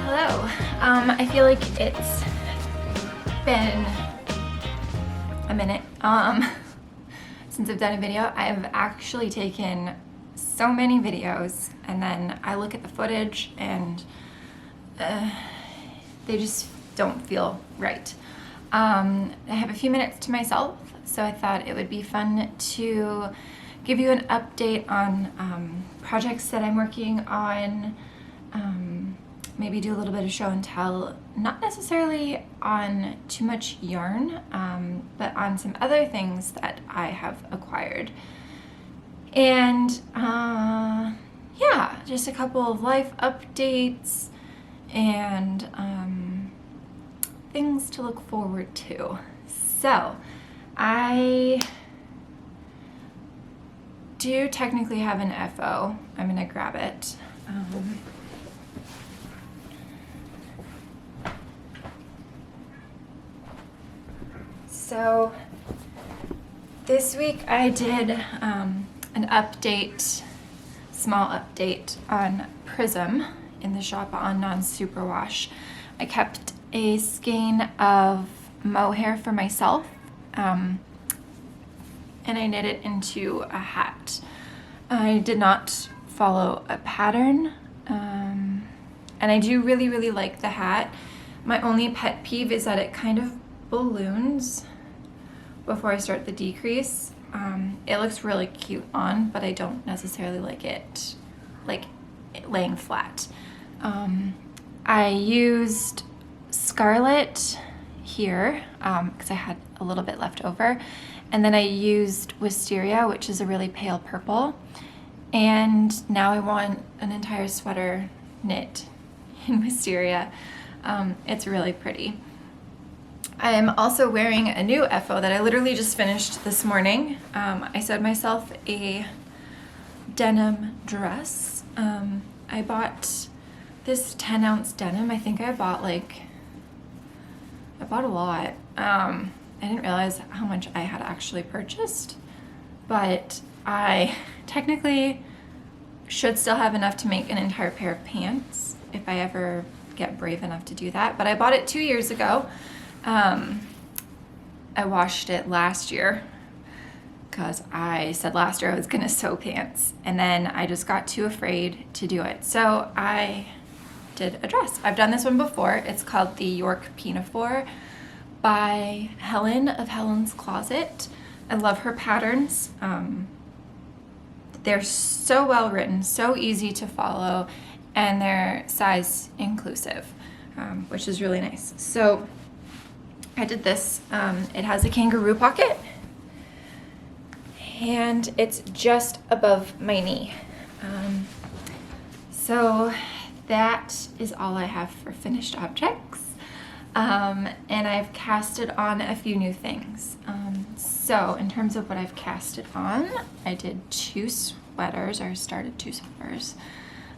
Hello. I feel like it's been a minute since I've done a video. I've actually taken so many videos and then I look at the footage and they just don't feel right. I have a few minutes to myself, so I thought it would be fun to give you an update on projects that I'm working on, maybe do a little bit of show and tell, not necessarily on too much yarn, but on some other things that I have acquired. And yeah, just a couple of life updates and things to look forward to. So I do technically have an FO. I'm gonna grab it. So this week I did an update, small update on Prism in the shop on Non-Superwash. I kept a skein of mohair for myself, and I knit it into a hat. I did not follow a pattern, and I do really like the hat. My only pet peeve is that it kind of balloons before I start the decrease. It looks really cute on, but I don't necessarily like it laying flat. I used Scarlet here because I had a little bit left over, and then I used Wisteria, which is a really pale purple, and now I want an entire sweater knit in Wisteria. It's really pretty. I am also wearing a new FO that I literally just finished this morning. I sewed myself a denim dress. I bought this 10-ounce denim. I think I bought a lot. I didn't realize how much I had actually purchased, but I technically should still have enough to make an entire pair of pants if I ever get brave enough to do that. But I bought it 2 years ago. I washed it last year because I said last year I was gonna sew pants, and then I just got too afraid to do it. So I did a dress. I've done this one before. It's called the York Pinafore by Helen of Helen's Closet. I love her patterns. They're so well written, so easy to follow, and they're size inclusive, which is really nice. So I did this. It has a kangaroo pocket, and it's just above my knee. So that is all I have for finished objects. And I've casted on a few new things. So in terms of what I've casted on, I did 2 sweaters, or started 2 sweaters.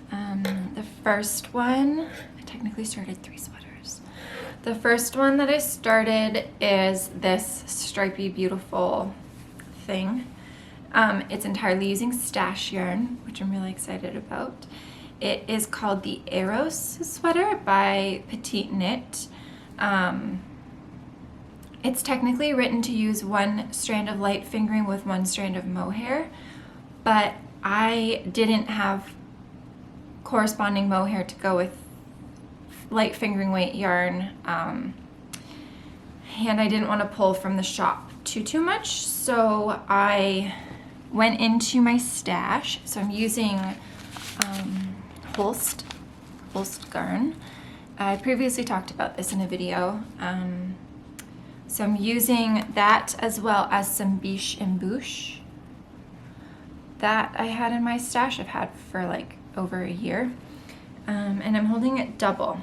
The first one, I technically started 3 sweaters. The first one that I started is this stripy, beautiful thing. It's entirely using stash yarn, which I'm really excited about. It is called the Eros sweater by Petite Knit. It's technically written to use 1 strand of light fingering with 1 strand of mohair, but I didn't have corresponding mohair to go with light fingering weight yarn, and I didn't want to pull from the shop too much, so I went into my stash. So I'm using Holst garn. I previously talked about this in a video. So I'm using that as well as some Biche and Bouche that I had in my stash. I've had for over a year, and I'm holding it double.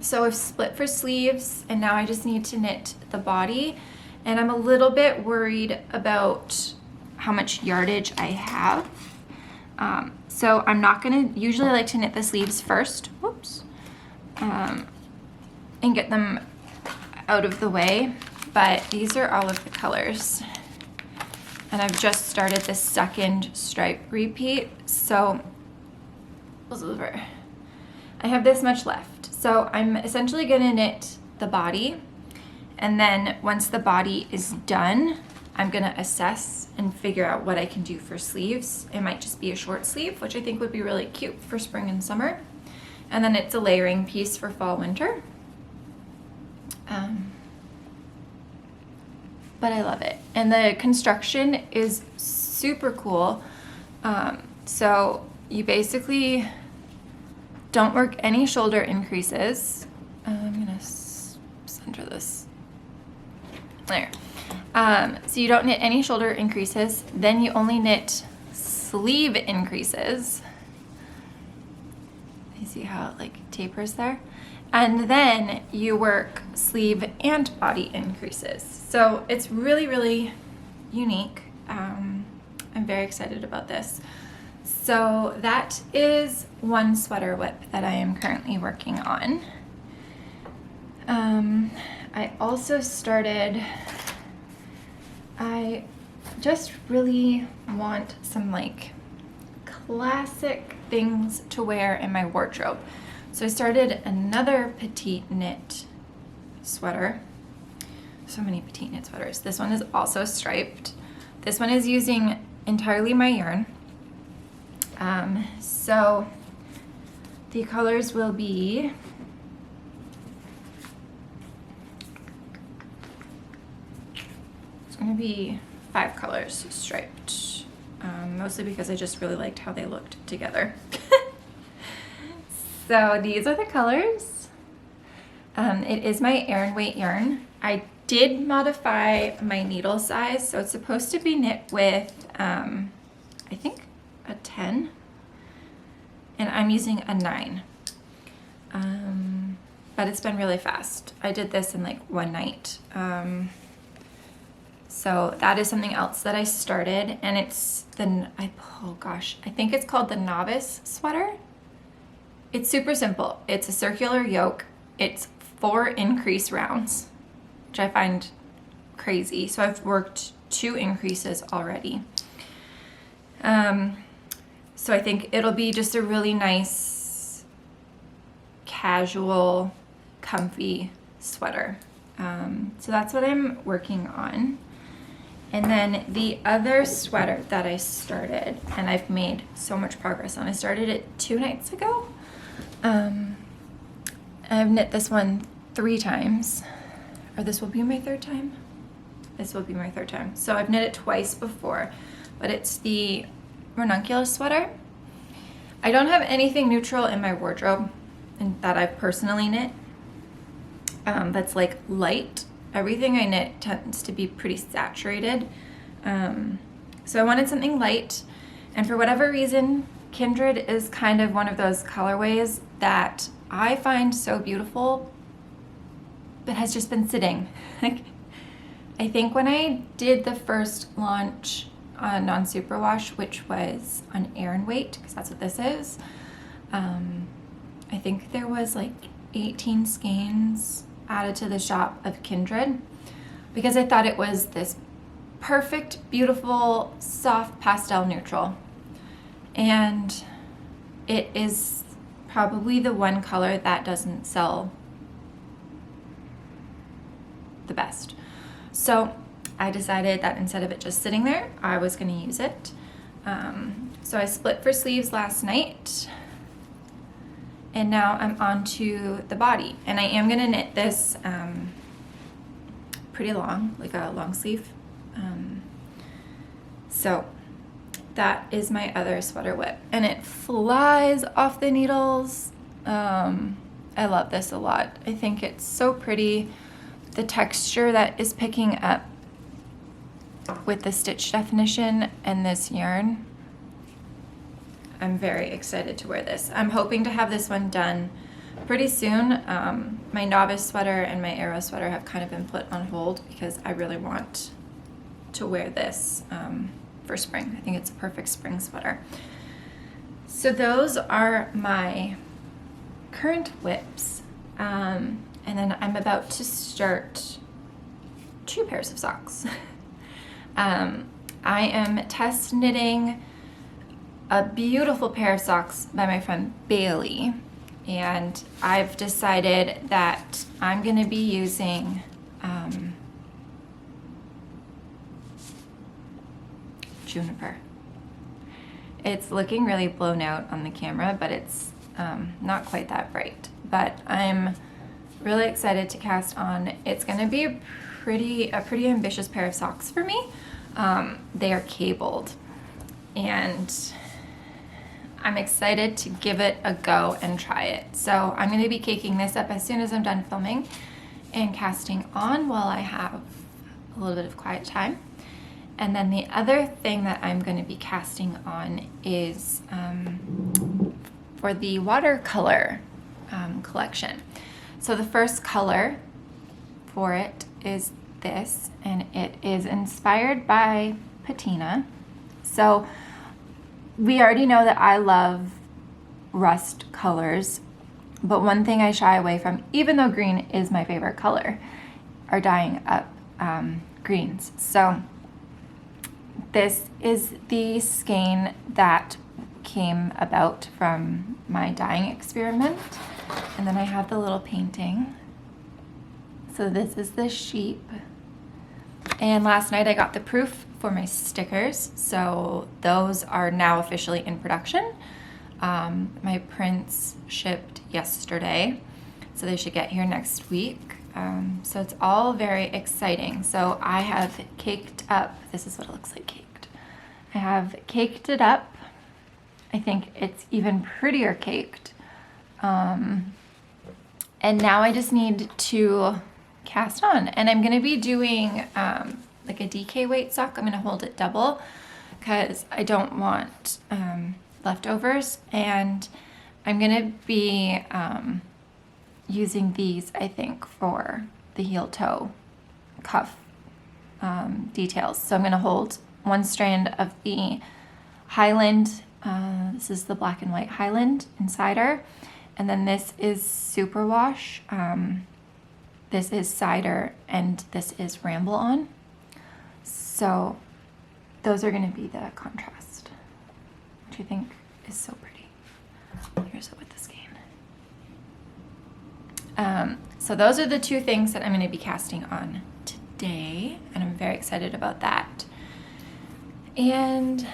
So I've split for sleeves, and now I just need to knit the body, and I'm a little bit worried about how much yardage I have. So I'm not gonna, usually like to knit the sleeves first, whoops, and get them out of the way, but these are all of the colors. And I've just started the second stripe repeat, so I have this much left. So I'm essentially gonna knit the body, and then once the body is done, I'm gonna assess and figure out what I can do for sleeves. It might just be a short sleeve, which I think would be really cute for spring and summer. And then it's a layering piece for fall, winter. But I love it. And the construction is super cool. So you basically don't work any shoulder increases. I'm gonna center this. There. So you don't knit any shoulder increases, then you only knit sleeve increases. You see how it like tapers there? And then you work sleeve and body increases. So it's really, really unique. I'm very excited about this. So that is one sweater whip that I am currently working on. I also started, I just really want some like classic things to wear in my wardrobe. So I started another petite knit sweater. So many petite knit sweaters. This one is also striped. This one is using entirely my yarn. So the colors will be it's going to be 5 colors striped, mostly because I just really liked how they looked together. So these are the colors. It is my Aran weight yarn. I did modify my needle size, so it's supposed to be knit with, I think, a 10, and I'm using a 9. But it's been really fast. I did this in like one night. So that is something else that I started, and it's oh gosh, I think it's called the Novice sweater. It's super simple. It's a circular yoke. It's 4 increase rounds, which I find crazy. So I've worked 2 increases already. So I think it'll be just a really nice, casual, comfy sweater. So that's what I'm working on. And then the other sweater that I started, and I've made so much progress on, I started it 2 nights ago. I've knit this one 3 times, or this will be my 3rd time. This will be my 3rd time. So I've knit it twice before, but it's the ranunculus sweater. I don't have anything neutral in my wardrobe and that I've personally knit that's like light. Everything I knit tends to be pretty saturated. So I wanted something light, and for whatever reason, Kindred is kind of one of those colorways that I find so beautiful, but has just been sitting. I think when I did the first launch on non-superwash, which was on Aran weight, because that's what this is, I think there was like 18 skeins added to the shop of Kindred, because I thought it was this perfect, beautiful, soft pastel neutral. And it is probably the one color that doesn't sell the best. So I decided that instead of it just sitting there, I was going to use it. So I split for sleeves last night, and now I'm on to the body. And I am going to knit this pretty long, like a long sleeve. So that is my other sweater whip, and it flies off the needles. I love this a lot. I think it's so pretty. The texture that is picking up with the stitch definition and this yarn. I'm very excited to wear this. I'm hoping to have this one done pretty soon. My Novice sweater and my Arrow sweater have kind of been put on hold because I really want to wear this for spring. I think it's a perfect spring sweater. So those are my current whips. And then I'm about to start 2 pairs of socks. I am test knitting a beautiful pair of socks by my friend Bailey. and I've decided that I'm going to be using juniper. It's looking really blown out on the camera, but it's not quite that bright. But I'm really excited to cast on. It's going to be a pretty ambitious pair of socks for me. They are cabled, and I'm excited to give it a go and try it. So I'm going to be caking this up as soon as I'm done filming and casting on while I have a little bit of quiet time. And then the other thing that I'm going to be casting on is for the watercolor collection. So the first color for it is this, and it is inspired by patina. So we already know that I love rust colors, but one thing I shy away from, even though green is my favorite color, are dyeing up greens. So this is the skein that came about from my dyeing experiment. And then I have the little painting. So this is the sheep. And last night I got the proof for my stickers. So those are now officially in production. My prints shipped yesterday, so they should get here next week. So it's all very exciting. So I have caked up, this is what it looks like caked. I have caked it up. I think it's even prettier caked. And now I just need to cast on. And I'm gonna be doing like a DK weight sock. I'm gonna hold it double because I don't want leftovers. And I'm gonna be using these, I think, for the heel toe cuff details. So I'm gonna hold one strand of the Highland, this is the black and white Highland Insider, and then this is Superwash, this is Cider, and this is Ramble On. So those are gonna be the contrast, which I think is so pretty. Here's it with the skein. So those are the two things that I'm gonna be casting on today, and I'm very excited about that. And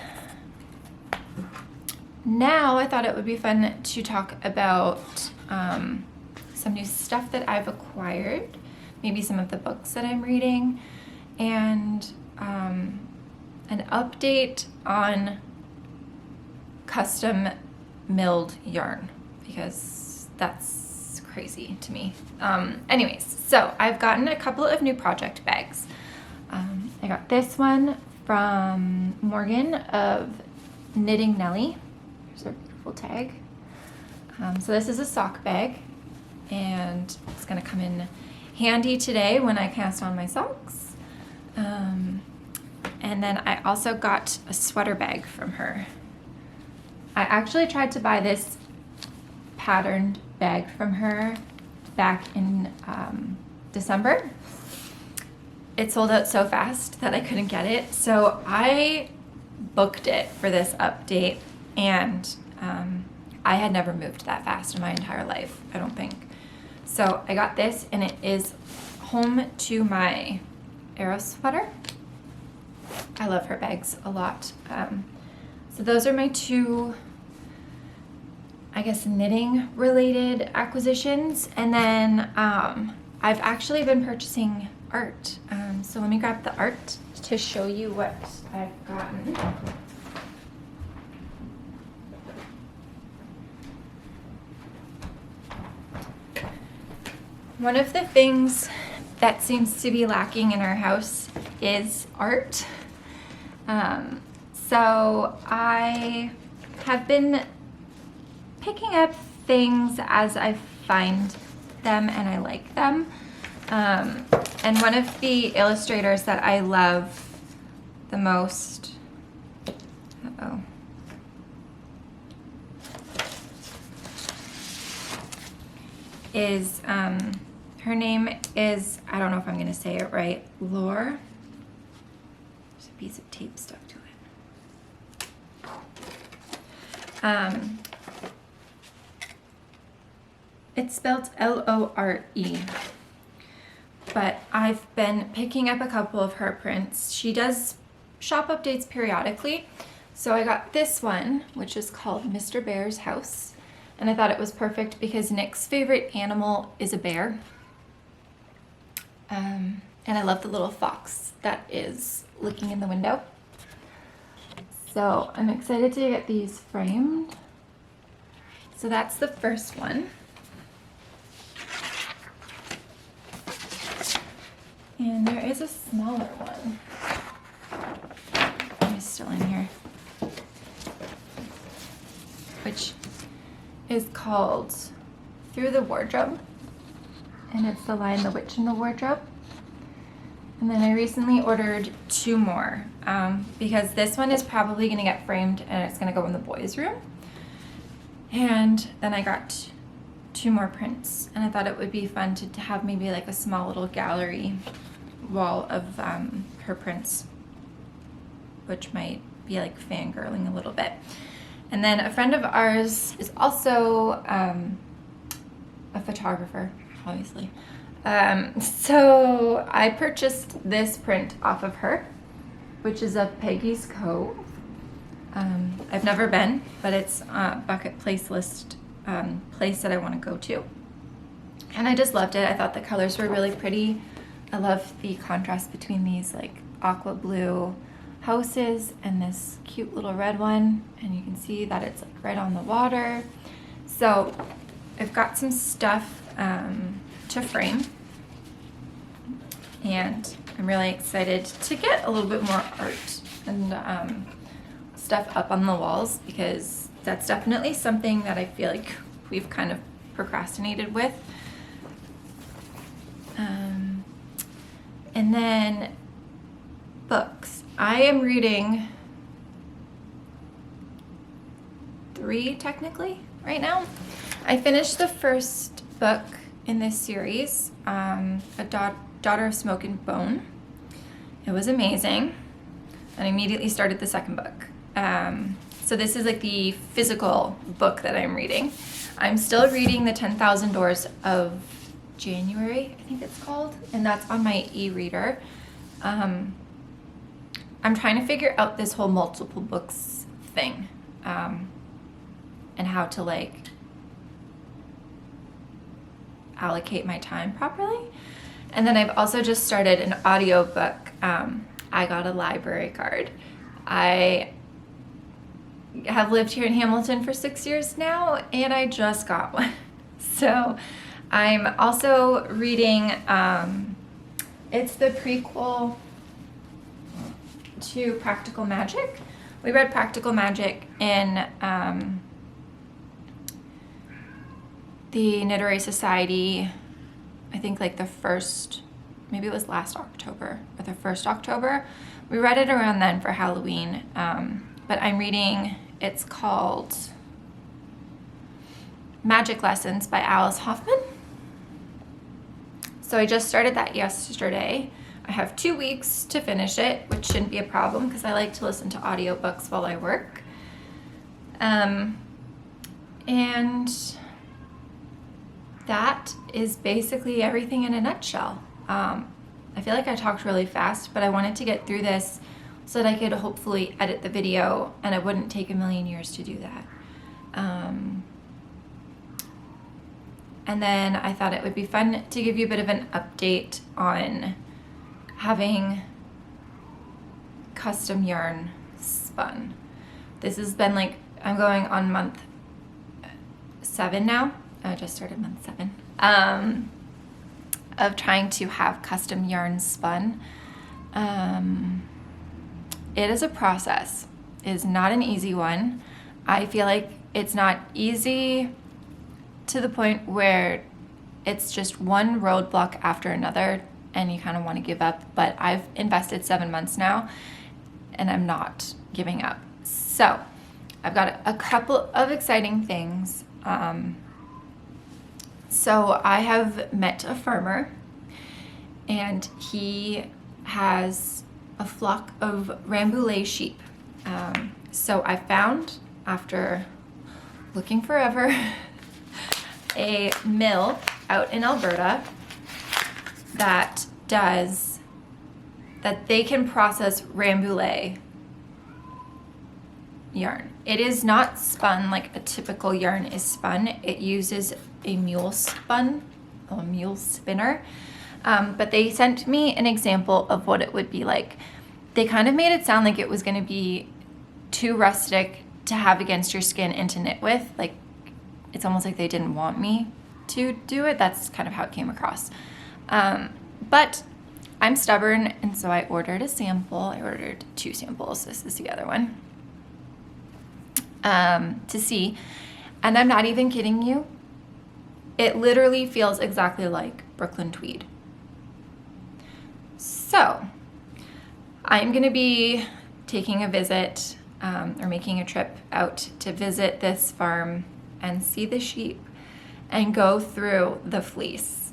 now I thought it would be fun to talk about some new stuff that I've acquired, maybe some of the books that I'm reading, and an update on custom milled yarn, because that's crazy to me. Anyways, so I've gotten a couple of new project bags. I got this one from Morgan of Knitting Nelly. There's a beautiful tag. So this is a sock bag, and it's gonna come in handy today when I cast on my socks. And then I also got a sweater bag from her. I actually tried to buy this patterned bag from her back in December. It sold out so fast that I couldn't get it. So I booked it for this update, and I had never moved that fast in my entire life, I don't think. So I got this, and it is home to my Arrow sweater. I love her bags a lot. So those are my two, I guess, knitting related acquisitions. And then I've actually been purchasing art. So let me grab the art to show you what I've gotten. One of the things that seems to be lacking in our house is art. So I have been picking up things as I find them and I like them. And one of the illustrators that I love the most, is, her name is, I don't know if I'm gonna say it right, Lore. There's a piece of tape stuck to it. It's spelled Lore. But I've been picking up a couple of her prints. She does shop updates periodically. So I got this one, which is called Mr. Bear's House. And I thought it was perfect because Nick's favorite animal is a bear. And I love the little fox that is looking in the window. So I'm excited to get these framed. So that's the first one. And there is a smaller one. It's still in here. Which is called Through the Wardrobe. And it's the line The Witch in the Wardrobe. And then I recently ordered 2 more because this one is probably going to get framed and it's going to go in the boys' room. And then I got 2 more prints, and I thought it would be fun to have maybe like a small little gallery wall of her prints, which might be like fangirling a little bit. And then a friend of ours is also a photographer, obviously. So I purchased this print off of her, which is of Peggy's Cove. I've never been, but it's a bucket place list place that I want to go to. And I just loved it. I thought the colors were really pretty. I love the contrast between these like aqua blue houses and this cute little red one. And you can see that it's like right on the water. So I've got some stuff to frame. And I'm really excited to get a little bit more art and stuff up on the walls, because that's definitely something that I feel like we've kind of procrastinated with. And then books. I am reading 3 technically right now. I finished the first book in this series, Daughter of Smoke and Bone. It was amazing. And I immediately started the second book. So this is like the physical book that I'm reading. I'm still reading The 10,000 Doors of January, I think it's called, and that's on my e-reader. I'm trying to figure out this whole multiple books thing, and how to like allocate my time properly. And then I've also just started an audiobook. I got a library card. I have lived here in Hamilton for 6 years now, and I just got one. So I'm also reading, it's the prequel to Practical Magic. We read Practical Magic in the Knittery Society, I think like the first, maybe it was last October or the 1st October. We read it around then for Halloween, but I'm reading, it's called Magic Lessons by Alice Hoffman. So I just started that yesterday. I have 2 weeks to finish it, which shouldn't be a problem because I like to listen to audiobooks while I work. And that is basically everything in a nutshell. I feel like I talked really fast, but I wanted to get through this so that I could hopefully edit the video and it wouldn't take a million years to do that. And then I thought it would be fun to give you a bit of an update on having custom yarn spun. This has been like, I'm going on month 7 now. I just started month 7. Of trying to have custom yarn spun. It is a process. It is not an easy one. I feel like it's not easy to the point where it's just one roadblock after another and you kind of want to give up, but I've invested 7 months now and I'm not giving up. So I've got a couple of exciting things. So I have met a farmer and he has a flock of Rambouillet sheep. So I found, after looking forever, a mill out in Alberta that they can process Rambouillet yarn. It is not spun like a typical yarn is spun. It uses a mule spinner. But they sent me an example of what it would be like. They kind of made it sound like it was going to be too rustic to have against your skin and to knit with. Like, it's almost like they didn't want me to do it. That's kind of how it came across. But I'm stubborn, and so I ordered a sample. I ordered 2 samples. This is the other one. To see. And I'm not even kidding you. It literally feels exactly like Brooklyn tweed. So I'm going to be taking a visit or making a trip out to visit this farm and see the sheep and go through the fleece.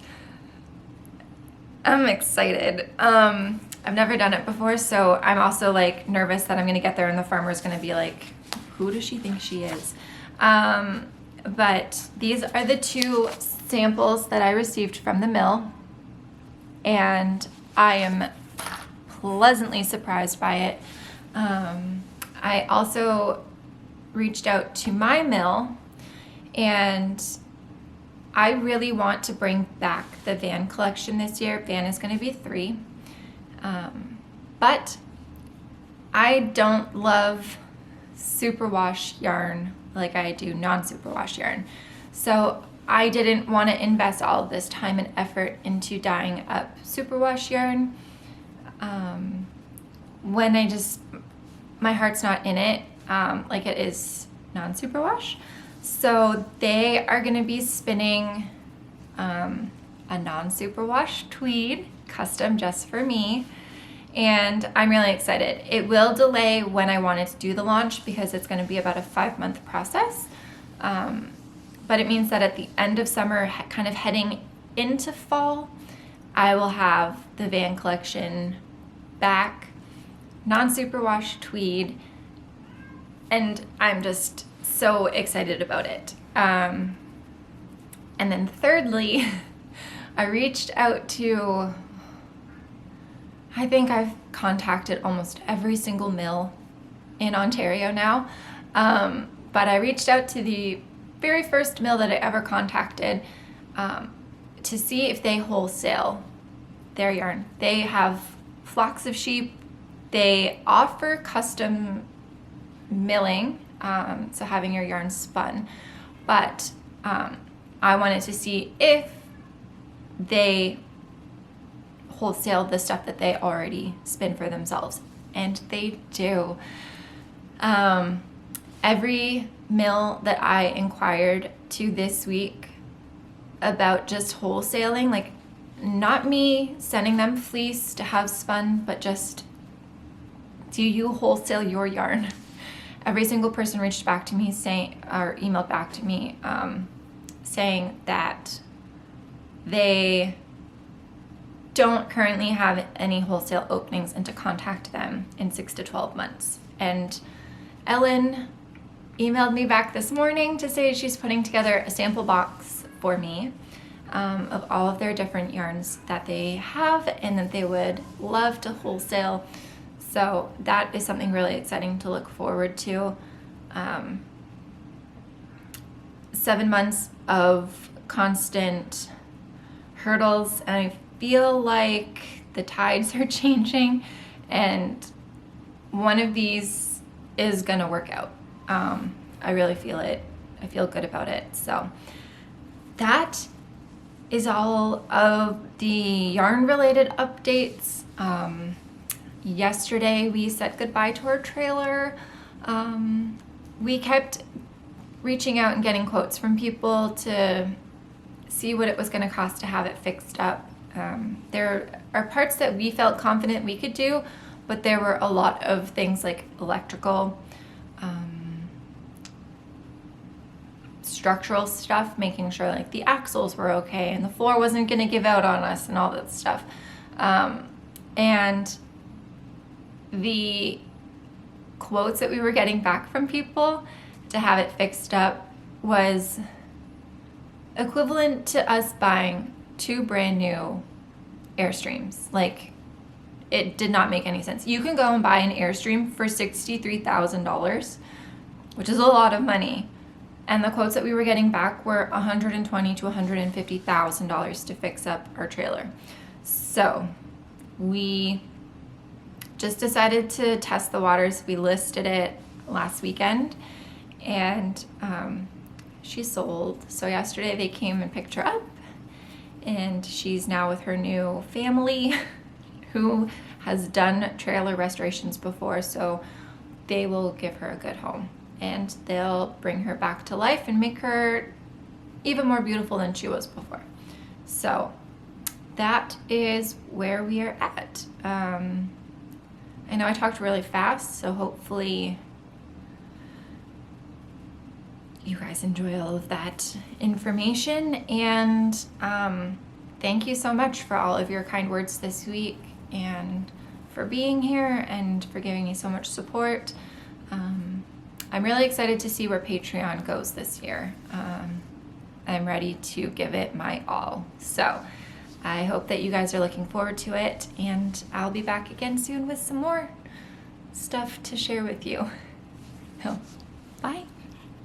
I'm excited. I've never done it before, so I'm also like nervous that I'm going to get there and the farmer's going to be like, who does she think she is? But these are the 2 samples that I received from the mill, and I am pleasantly surprised by it. I also reached out to my mill, and I really want to bring back the Van collection this year. Van is going to be 3. But I don't love superwash yarn like I do non-superwash yarn. So I didn't want to invest all of this time and effort into dyeing up superwash yarn when my heart's not in it like it is non-superwash. So they are going to be spinning a non-superwash tweed custom just for me. And I'm really excited. It will delay when I wanted to do the launch because it's going to be about a 5-month process. But it means that at the end of summer, kind of heading into fall, I will have the Van collection back, non-superwash tweed, and I'm just so excited about it. And then thirdly, I reached out to, I think I've contacted almost every single mill in Ontario now, but I reached out to the very first mill that I ever contacted to see if they wholesale their yarn. They have flocks of sheep. They offer custom milling, so having your yarn spun, but I wanted to see if they wholesale the stuff that they already spin for themselves, and they do. Every mill that I inquired to this week about just wholesaling, like not me sending them fleece to have spun, but just, do you wholesale your yarn? Every single person reached back to me saying, or emailed back to me saying that they don't currently have any wholesale openings and to contact them in 6 to 12 months. And Ellen emailed me back this morning to say she's putting together a sample box for me of all of their different yarns that they have and that they would love to wholesale. So that is something really exciting to look forward to. 7 months of constant hurdles, and I feel like the tides are changing, and one of these is gonna work out. I really feel it. I feel good about it. So that is all of the yarn related updates. Yesterday we said goodbye to our trailer. We kept reaching out and getting quotes from people to see what it was going to cost to have it fixed up. There are parts that we felt confident we could do, but there were a lot of things like electrical, structural stuff, making sure like the axles were okay and the floor wasn't going to give out on us and all that stuff. And the quotes that we were getting back from people to have it fixed up was equivalent to us buying 2 brand new Airstreams. Like, it did not make any sense. You can go and buy an Airstream for $63,000, which is a lot of money. And the quotes that we were getting back were $120,000 to $150,000 to fix up our trailer. So we just decided to test the waters. We listed it last weekend, and she sold. So yesterday they came and picked her up, and she's now with her new family who has done trailer restorations before, so they will give her a good home, and they'll bring her back to life and make her even more beautiful than she was before. So that is where we are at. I know I talked really fast, so hopefully you guys enjoy all of that information. And thank you so much for all of your kind words this week, and for being here, and for giving me so much support. I'm really excited to see where Patreon goes this year. I'm ready to give it my all. So I hope that you guys are looking forward to it, and I'll be back again soon with some more stuff to share with you. So, bye.